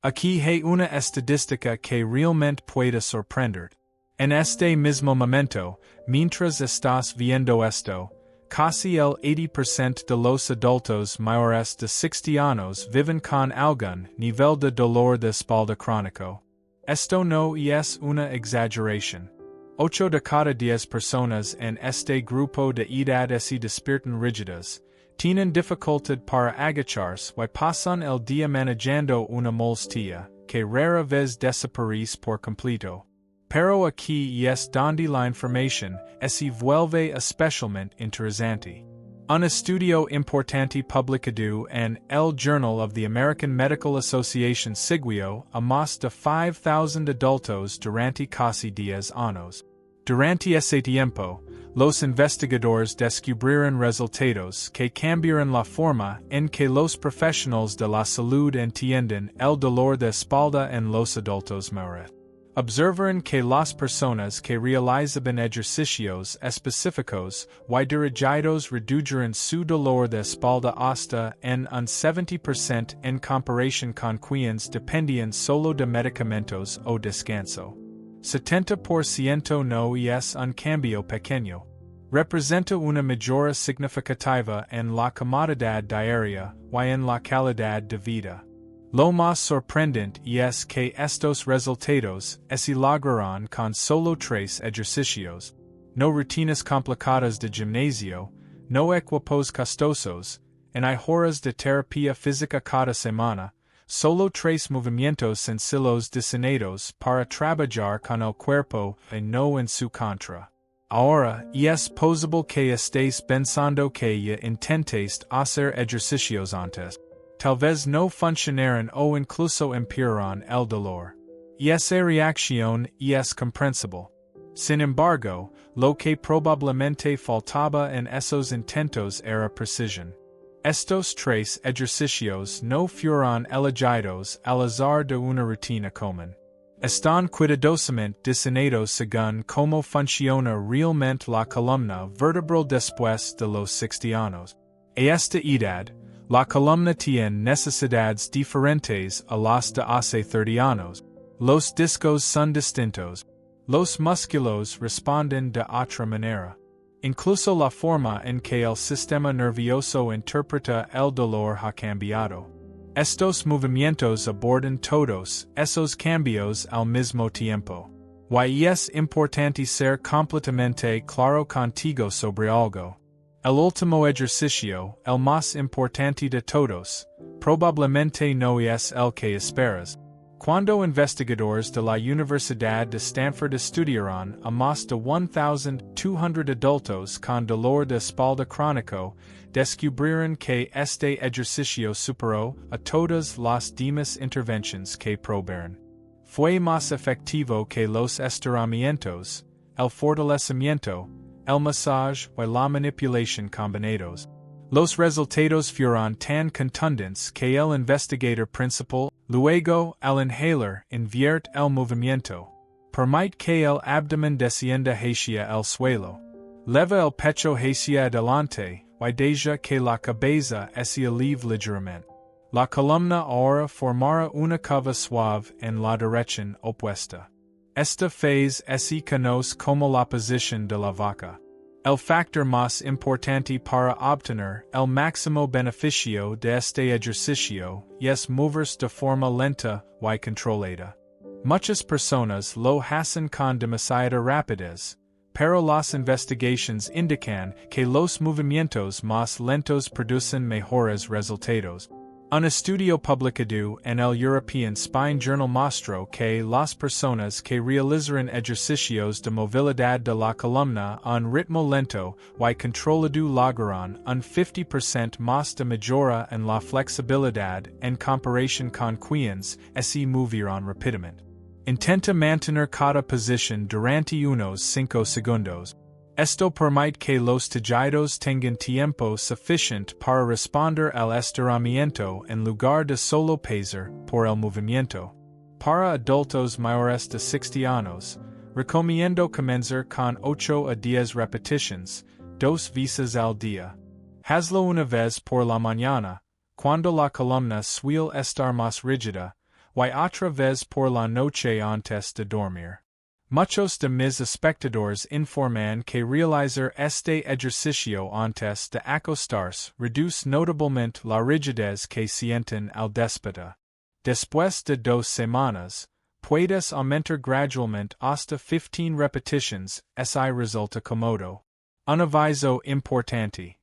Aquí hay una estadística que realmente puede sorprender. En este mismo momento, mientras estás viendo esto, casi el 80% de los adultos mayores de 60 años viven con algún nivel de dolor de espalda crónico. Esto no es una exageración. 8 de cada 10 personas en este grupo de edad se despiertan rígidas, tienen dificultad para agacharse y pasan el día manejando una molestia, que rara vez desaparece por completo. Pero aquí es donde la información se vuelve especialmente interesante. Un estudio importante publicado en el Journal of the American Medical Association siguió a más de 5,000 adultos durante casi 10 años. Durante ese tiempo, los investigadores descubrieron resultados que cambiaron la forma en que los profesionales de la salud entienden el dolor de espalda en los adultos mayores. Observaron que las personas que realizaban ejercicios específicos y dirigidos redujeron su dolor de espalda hasta en un 70% en comparación con quienes dependían solo de medicamentos o descanso. 70% no es un cambio pequeño. Representa una mejora significativa en la comodidad diaria y en la calidad de vida. Lo más sorprendente es que estos resultados se lograron con solo 3 ejercicios, no rutinas complicadas de gimnasio, no equipos costosos, en hay horas de terapia física cada semana, solo 3 movimientos sencillos diseñados para trabajar con el cuerpo y no en su contra. Ahora, es posible que estéis pensando que ya intentaste hacer ejercicios antes. Tal vez no funcionaron o incluso empeoraron el dolor. Y esa reacción es comprensible. Sin embargo, lo que probablemente faltaba en esos intentos era precisión. Estos 3 ejercicios no fueron elegidos al azar de una rutina común. Están cuidadosamente diseñados según cómo funciona realmente la columna vertebral después de los 60 años. A esta edad, la columna tiene necesidades diferentes a las de hace 30 años. Los discos son distintos. Los músculos responden de otra manera. Incluso la forma en que el sistema nervioso interpreta el dolor ha cambiado. Estos movimientos abordan todos esos cambios al mismo tiempo. Y es importante ser completamente claro contigo sobre algo. El último ejercicio, el más importante de todos, probablemente no es el que esperas. Cuando investigadores de la Universidad de Stanford estudiaron a más de 1,200 adultos con dolor de espalda crónico, descubrieron que este ejercicio superó a todas las demás intervenciones que probaron. Fue más efectivo que los estiramientos, el fortalecimiento, el masaje y la manipulación combinados. Los resultados fueron tan contundentes que el investigador principal, luego al inhalar, invierte el movimiento. Permite que el abdomen descienda hacia el suelo. Leva el pecho hacia adelante, y deja que la cabeza se eleve ligeramente. La columna ahora formará una curva suave en la dirección opuesta. Esta phase se conoce como la posición de la vaca. El factor más importante para obtener el máximo beneficio de este ejercicio es moverse de forma lenta y controlada. Muchas personas lo hacen con demasiada rapidez, pero las investigaciones indican que los movimientos más lentos producen mejores resultados. Un estudio publicado en el European Spine Journal mostró que las personas que realizaron ejercicios de movilidad de la columna a un ritmo lento y controlado lograron un 50% más de mejora en la flexibilidad en comparación con quienes se movieron rápidamente. Intenta mantener cada posición durante unos 5 segundos. Esto permite que los tejidos tengan tiempo suficiente para responder al estiramiento en lugar de solo pesar por el movimiento. Para adultos mayores de 60 años, recomiendo comenzar con 8 a 10 repeticiones, 2 veces al día. Hazlo una vez por la mañana, cuando la columna suele estar más rígida, y otra vez por la noche antes de dormir. Muchos de mis espectadores informan que realizar este ejercicio antes de acostarse reduce notablemente la rigidez que sienten al despertar. Después de 2 semanas, puedes aumentar gradualmente hasta 15 repetitions, si resulta cómodo. Un aviso importante.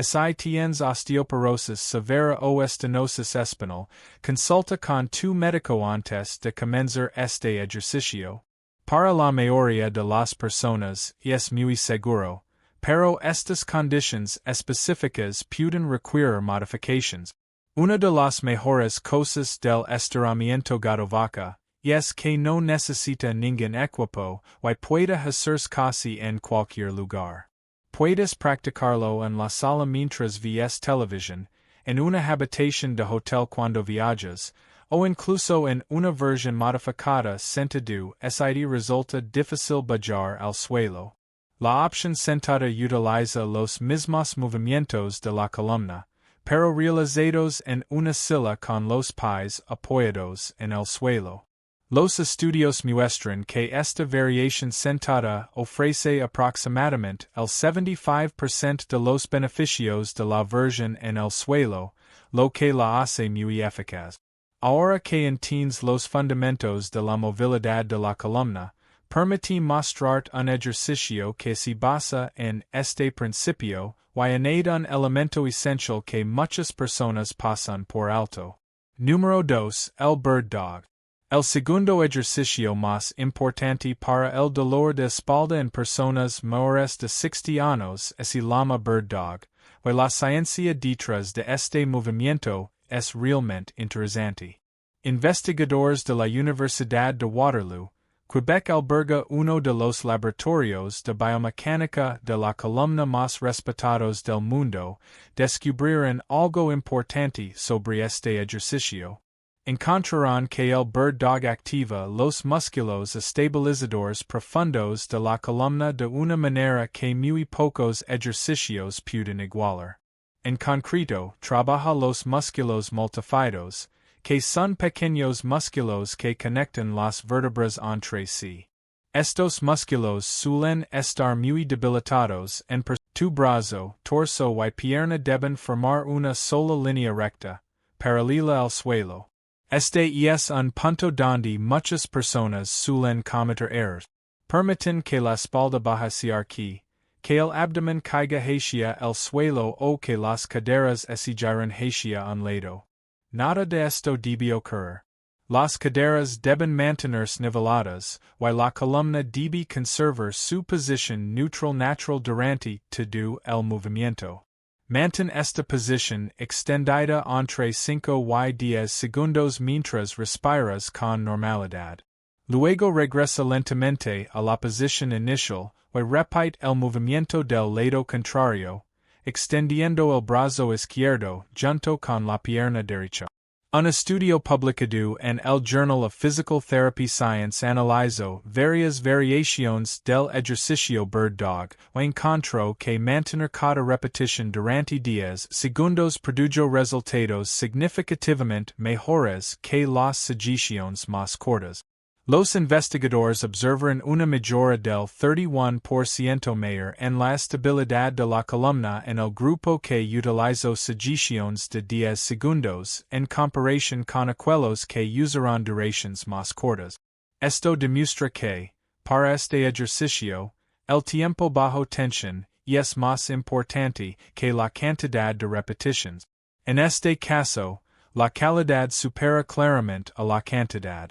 Si tienes osteoporosis severa o estenosis espinal, consulta con tu médico antes de comenzar este ejercicio. Para la mayoría de las personas, es muy seguro, pero estas condiciones específicas pueden requerir modifications. Una de las mejores cosas del estiramiento gadovaca es que no necesita ningún equipo y puede hacerse casi en cualquier lugar. Puedes practicarlo en la sala mientras ves televisión, en una habitación de hotel cuando viajas, o incluso en una versión modificada sentado si resulta difícil bajar al suelo. La opción sentada utiliza los mismos movimientos de la columna, pero realizados en una silla con los pies apoyados en el suelo. Los estudios muestran que esta variación sentada ofrece aproximadamente el 75% de los beneficios de la versión en el suelo, lo que la hace muy eficaz. Ahora que entiendes los fundamentos de la movilidad de la columna, permite mostrarte un ejercicio que se basa en este principio y añade un elemento esencial que muchas personas pasan por alto. Número 2. El bird dog. El segundo ejercicio más importante para el dolor de espalda en personas mayores de 60 años es el llama bird dog, y la ciencia detrás de este movimiento es realmente interesante. Investigadores de la Universidad de Waterloo, Quebec alberga uno de los laboratorios de biomecánica de la columna más respetados del mundo, descubrieron algo importante sobre este ejercicio. Encontrarán que el bird dog activa los músculos estabilizadores profundos de la columna de una manera que muy pocos ejercicios pueden igualar. En concreto, trabaja los músculos multifidos, que son pequeños músculos que conectan las vértebras entre sí. Estos músculos suelen estar muy debilitados en tu brazo, torso y pierna deben formar una sola línea recta, paralela al suelo. Este es un punto donde muchas personas suelen cometer errores. Permiten que la espalda baje se arque, que el abdomen caiga hacia el suelo o que las caderas se giren hacia un lado. Nada de esto debe ocurrir. Las caderas deben mantenerse niveladas, y la columna debe conservar su posición neutral natural durante todo el movimiento. Mantén esta posición extendida entre 5 y 10 segundos mientras respiras con normalidad. Luego regresa lentamente a la posición inicial y repite el movimiento del lado contrario, extendiendo el brazo izquierdo junto con la pierna derecha. Un estudio publicado en el Journal of Physical Therapy Science analizó varias variaciones del ejercicio bird dog y encontró que mantener cada repetición durante 10 segundos produjo resultados significativamente mejores que las sesiones más cortas. Los investigadores observaron una mejora del 31% mayor en la estabilidad de la columna en el grupo que utilizó sesiones de 10 segundos en comparación con aquellos que usaron duraciones más cortas. Esto demuestra que, para este ejercicio, el tiempo bajo tensión es más importante que la cantidad de repeticiones. En este caso, la calidad supera claramente a la cantidad.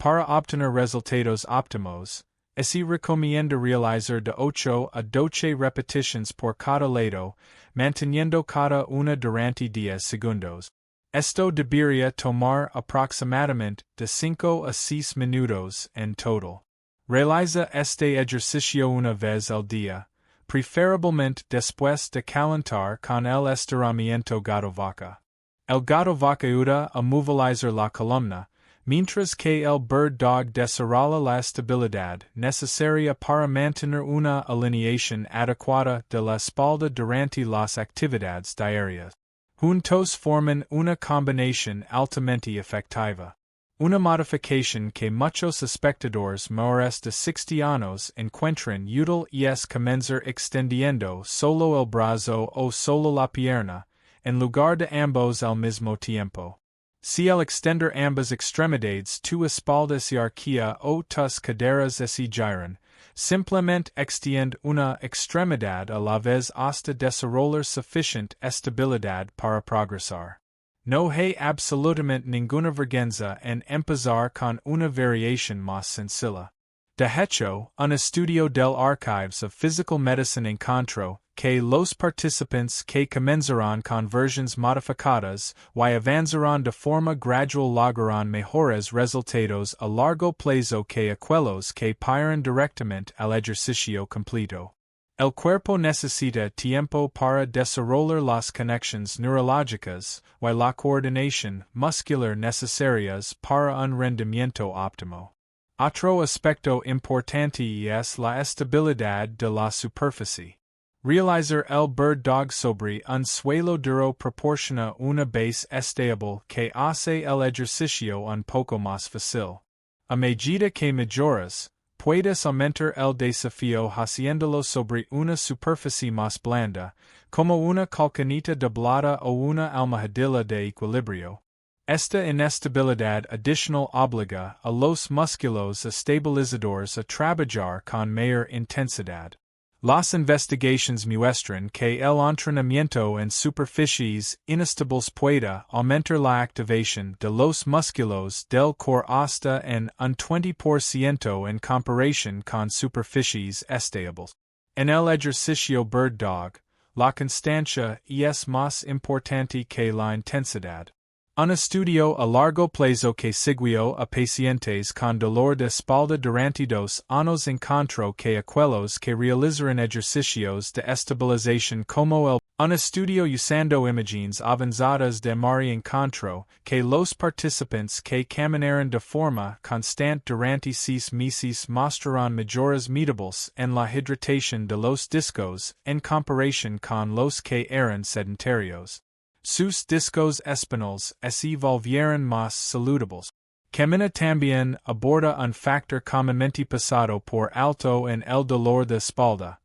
Para obtener resultados óptimos, se recomienda realizar de 8 a 12 repeticiones por cada lado, manteniendo cada una durante 10 segundos. Esto debería tomar aproximadamente de 5 a 6 minutos en total. Realiza este ejercicio una vez al día, preferiblemente después de calentar con el estiramiento gadovaca. El gadovaca ayuda a movilizar la columna, mientras que el bird dog desarrolla la estabilidad necesaria para mantener una alineación adecuada de la espalda durante las actividades diarias. Juntos forman una combinación altamente efectiva. Una modificación que muchos espectadores mayores de 60 años encuentran útil es comenzar extendiendo solo el brazo o solo la pierna, en lugar de ambos al mismo tiempo. Si al extender ambas extremidades tu espaldas y arquea o tus caderas se giran, simplemente extiende una extremidad a la vez hasta desarrollar suficiente estabilidad para progresar. No hay absolutamente ninguna vergüenza en empezar con una variación más sencilla. De hecho, un estudio del Archives of Physical Medicine encontró que los participantes que comenzaron con versiones modificadas y avanzaron de forma gradual lograron mejores resultados a largo plazo que aquellos que paran directamente al ejercicio completo. El cuerpo necesita tiempo para desarrollar las conexiones neurológicas y la coordinación muscular necesarias para un rendimiento óptimo. Otro aspecto importante es la estabilidad de la superficie. Realizar el bird dog sobre un suelo duro proporciona una base estable que hace el ejercicio un poco más fácil. A medida que mejoras, puedes aumentar el desafío haciéndolo sobre una superficie más blanda, como una colchoneta doblada o una almohadilla de equilibrio. Esta inestabilidad adicional obliga a los músculos estabilizadores a trabajar con mayor intensidad. Las investigaciones muestran que el entrenamiento en superficies inestables puede aumentar la activación de los músculos del core hasta en un 20% en comparación con superficies estables. En el ejercicio bird dog, la constancia es más importante que la intensidad. Un estudio a largo plazo que siguió a pacientes con dolor de espalda durante 2 años encontró que aquellos que realizaron ejercicios de estabilización como un estudio usando imágenes avanzadas de MRI encontró que los participantes que caminaron de forma constante durante 6 meses mostraron mejoras medibles en la hidratación de los discos en comparación con los que eran sedentarios. Sus discos espinales se volvieron más saludables. Camina también aborda un factor comúnmente pasado por alto en el dolor de espalda,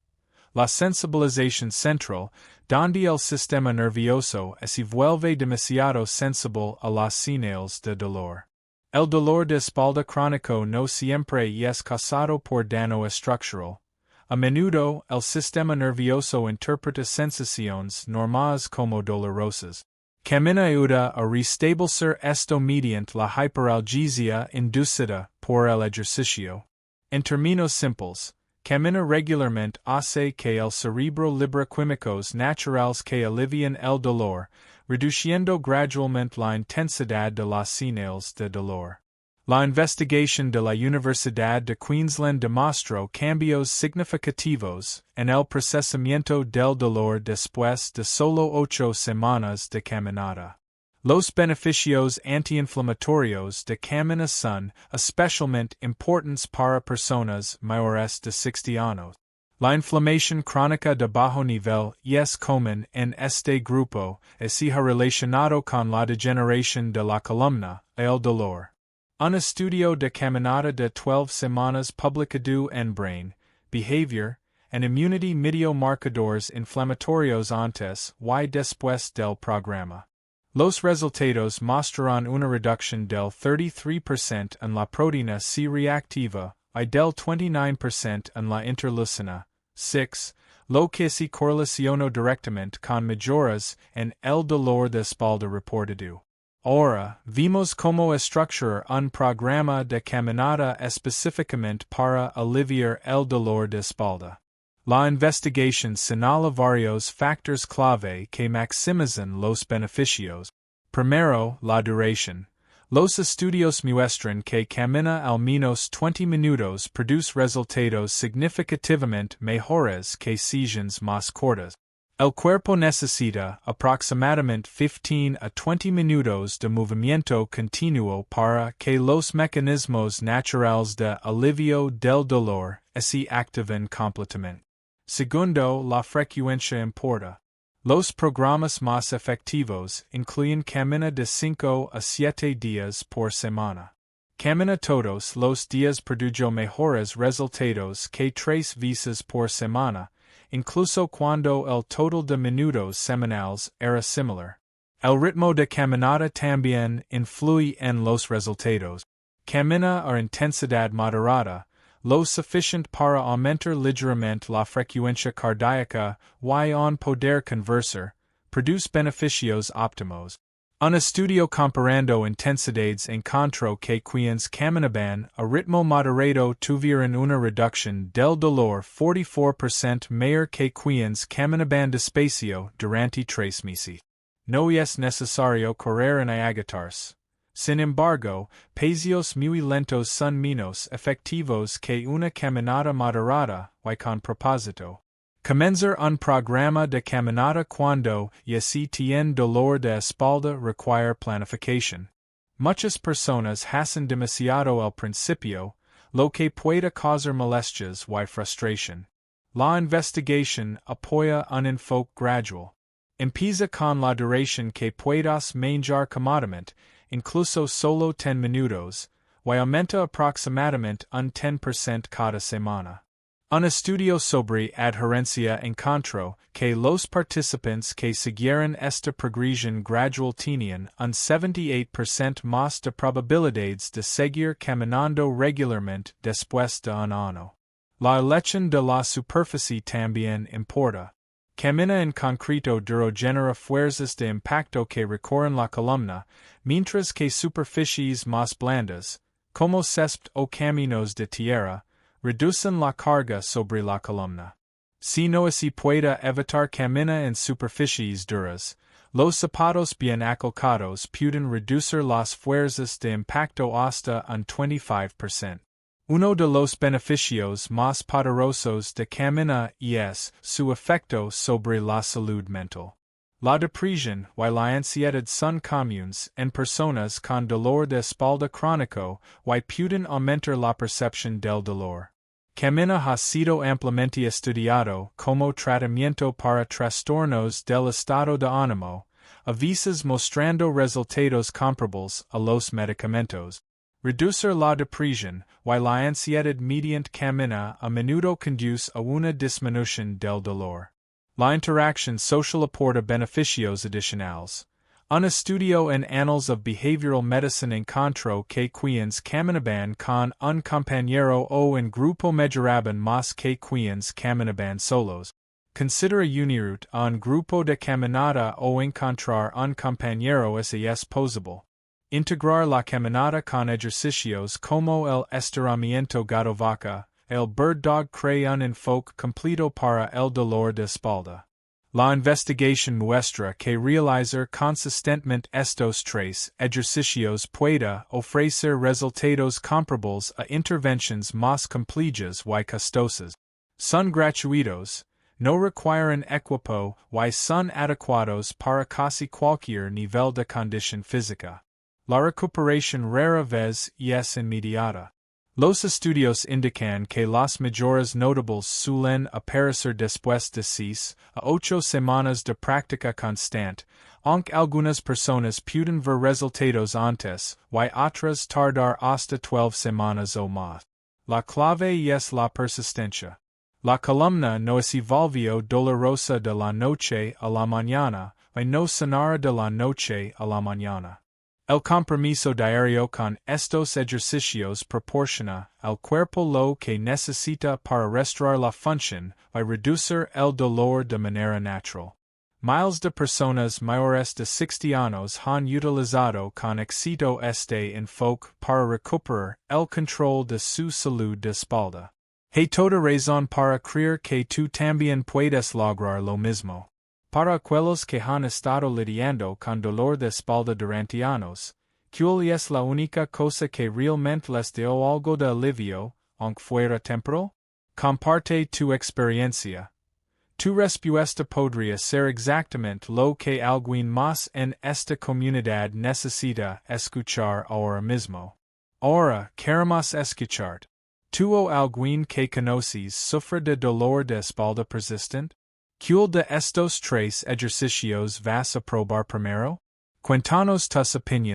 la sensibilización central, donde el sistema nervioso se vuelve demasiado sensible a las señales de dolor. El dolor de espalda crónico no siempre es causado por daño estructural. A menudo, el sistema nervioso interpreta sensaciones normales como dolorosas. Camina ayuda a restablecer esto mediante la hiperalgesia inducida por el ejercicio. En términos simples, camina regularmente hace que el cerebro libere químicos naturales que alivian el dolor, reduciendo gradualmente la intensidad de las señales de dolor. La investigación de la Universidad de Queensland demostró cambios significativos en el procesamiento del dolor después de solo 8 semanas de caminata. Los beneficios antiinflamatorios de caminar son especialmente importantes para personas mayores de 60 años. La inflamación crónica de bajo nivel es común en este grupo y se ha relacionado con la degeneración de la columna, el dolor. Un estudio de caminata de 12 semanas publicado en Brain, Behavior, and Immunity midió marcadores inflamatorios antes y después del programa. Los resultados mostraron una reducción del 33% en la proteína C reactiva y del 29% en la interleucina 6, lo que se correlacionó directamente con mejoras en el dolor de espalda reportado. Ahora, vimos cómo estructurar un programa de caminata específicamente para aliviar el dolor de espalda. La investigación señala varios factores clave que maximizan los beneficios. Primero, la duración. Los estudios muestran que caminar al menos 20 minutos produce resultados significativamente mejores que sesiones más cortas. El cuerpo necesita aproximadamente 15 a 20 minutos de movimiento continuo para que los mecanismos naturales de alivio del dolor se activen completamente. Segundo, la frecuencia importa. Los programas más efectivos incluyen camina de 5 a 7 días por semana. Camina todos los días produjo mejores resultados que 3 veces por semana, incluso cuando el total de minutos semanales era similar. El ritmo de caminata también influye en los resultados. Camina a intensidad moderada, lo suficiente para aumentar ligeramente la frecuencia cardíaca y en poder conversar, produce beneficios óptimos. Un estudio comparando intensidades encontró que quienes caminaban a ritmo moderado tuvieron una reducción del dolor 44% mayor que quienes caminaban despacio durante 3 meses. No es necesario correr en agotarse. Sin embargo, paseos muy lentos son menos efectivos que una caminata moderada y con propósito. Comenzar un programa de caminata cuando ya se tiene dolor de espalda requiere planificación. Muchas personas hacen demasiado al principio, lo que puede causar molestias y frustración. La investigación apoya un enfoque gradual. Empieza con la duración que puedas manejar cómodamente, incluso solo 10 minutos, y aumenta aproximadamente un 10% cada semana. Un estudio sobre adherencia encontró que los participantes que siguieron esta progresión gradual tenían un 78% más de probabilidades de seguir caminando regularmente después de un año. La elección de la superficie también importa. Camina en concreto duro genera fuerzas de impacto que recorren la columna, mientras que superficies más blandas, como césped o caminos de tierra, reducen la carga sobre la columna. Si no se puede evitar camina en superficies duras, los zapatos bien acolcados pueden reducir las fuerzas de impacto hasta un 25%. Uno de los beneficios más poderosos de camina es su efecto sobre la salud mental. La depresión y la ansiedad son comunes en personas con dolor de espalda crónico y pueden aumentar la percepción del dolor. Camina ha sido ampliamente estudiado como tratamiento para trastornos del estado de ánimo, a veces mostrando resultados comparables a los medicamentos. Reducir la depresión y la ansiedad mediante camina a menudo conduce a una disminución del dolor. La interacción social aporta beneficios adicionales. Un estudio en Annals of Behavioral Medicine encontró que quienes caminaban con un compañero o en grupo mejoraban más que quienes caminaban solos. Considera unir a un grupo de caminata o encontrar un compañero si es posible. Integrar la caminata con ejercicios como el estiramiento gato vaca, el bird dog crea un enfoque completo para el dolor de espalda. La investigación muestra que realizar consistentemente estos 3 ejercicios puede ofrecer resultados comparables a intervenciones más complejas y costosas. Son gratuitos, no requieren equipo y son adecuados para casi cualquier nivel de condición física. La recuperación rara vez es inmediata. Los estudios indican que las mejoras notables suelen aparecer después de 6 a 8 semanas de práctica constante, aunque algunas personas pueden ver resultados antes y otras tardar hasta 12 semanas o más. La clave es la persistencia. La columna no se volvió dolorosa de la noche a la mañana y no sanará de la noche a la mañana. El compromiso diario con estos ejercicios proporciona al cuerpo lo que necesita para restaurar la función y reducir el dolor de manera natural. Miles de personas mayores de 60 años han utilizado con éxito este enfoque para recuperar el control de su salud de espalda. Hay toda razón para creer que tú también puedes lograr lo mismo. Para aquellos que han estado lidiando con dolor de espalda durante años, ¿cuál es la única cosa que realmente les dio algo de alivio, aunque fuera temporal? Comparte tu experiencia. Tu respuesta podría ser exactamente lo que alguien más en esta comunidad necesita escuchar ahora mismo. Ahora, queremos escucharte. ¿Tú o alguien que conoces sufre de dolor de espalda persistente? ¿Cuál de estos 3 ejercicios vas a probar primero? Cuéntanos tus opiniones.